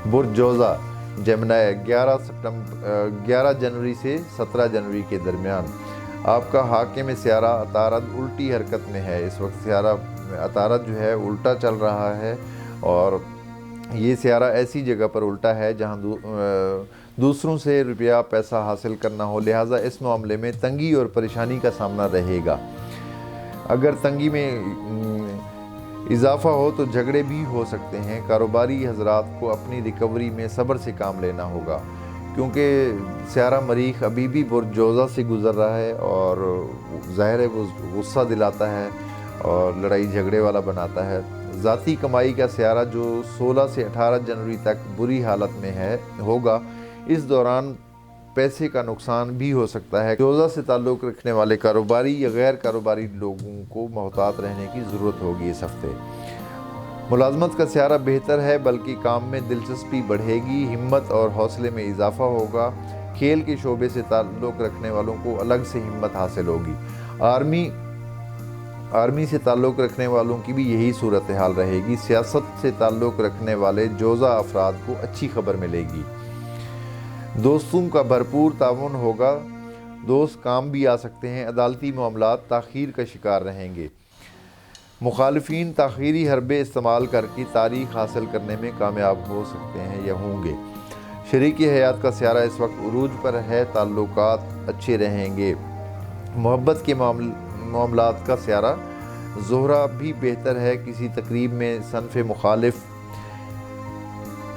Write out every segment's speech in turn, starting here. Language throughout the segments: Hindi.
बुर्ज जोज़ा जेमिनी 11 जनवरी से 17 जनवरी के दरमियान। आपका हाकिम सियारा अतारद उल्टी हरकत में है। इस वक्त सियारा अतारद जो है उल्टा चल रहा है, और ये सियारा ऐसी जगह पर उल्टा है जहाँ दूसरों से रुपया पैसा हासिल करना हो, लिहाजा इस मामले में तंगी और परेशानी का सामना रहेगा। अगर तंगी में इजाफा हो तो झगड़े भी हो सकते हैं। कारोबारी हजरात को अपनी रिकवरी में सब्र से काम लेना होगा, क्योंकि सियारा मरीख अभी भी बुर्ज जोज़ा से गुज़र रहा है, और ज़ाहिर है वो गुस्सा दिलाता है और लड़ाई झगड़े वाला बनाता है। ज़ाती कमाई का सियारा जो 16 से 18 जनवरी तक बुरी हालत में होगा। इस दौरान पैसे का नुकसान भी हो सकता है। जोज़ा से ताल्लुक़ रखने वाले कारोबारी या गैर कारोबारी लोगों को मोहतात रहने की ज़रूरत होगी इस हफ्ते। मुलाजमत का सियारा बेहतर है, बल्कि काम में दिलचस्पी बढ़ेगी, हिम्मत और हौसले में इजाफा होगा। खेल के शोबे से ताल्लुक़ रखने वालों को अलग से हिम्मत हासिल होगी। आर्मी से ताल्लुक़ रखने वालों की भी यही सूरत हाल रहेगी। सियासत से ताल्लुक़ रखने वाले जोज़ा अफराद को अच्छी खबर मिलेगी। दोस्तों का भरपूर ताउन होगा, दोस्त काम भी आ सकते हैं। अदालती मामलात ताख़ीर का शिकार रहेंगे। मुखालिफिन ताख़ीरी हरबे इस्तेमाल करके तारीख हासिल करने में कामयाब हो सकते हैं या होंगे। शरीकी हयात का सियारा इस वक्त उरूज पर है, ताल्लुकात अच्छे रहेंगे। मोहब्बत के मामलात का सियारा ज़ोहरा भी बेहतर है। किसी तकरीब में सनफ़े मुखालिफ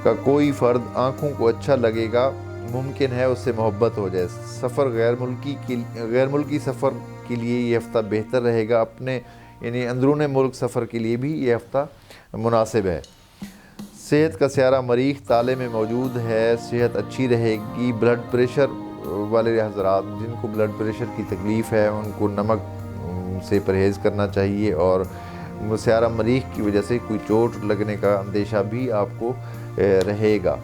का कोई फ़र्द आँखों को अच्छा लगेगा, मुमकिन है उससे मोहब्बत हो जाए। सफ़र गैर मुल्की सफ़र के लिए ये हफ़्ता बेहतर रहेगा। अपने यानी अंदरून मुल्क सफ़र के लिए भी ये हफ़्ता मुनासिब है। सेहत का सियारा मरीख ताले में मौजूद है, सेहत अच्छी रहेगी। ब्लड प्रेशर वाले हज़रात जिनको ब्लड प्रेशर की तकलीफ़ है उनको नमक से परहेज़ करना चाहिए, और सियारा मरीख की वजह से कोई चोट लगने का अंदेशा भी आपको रहेगा।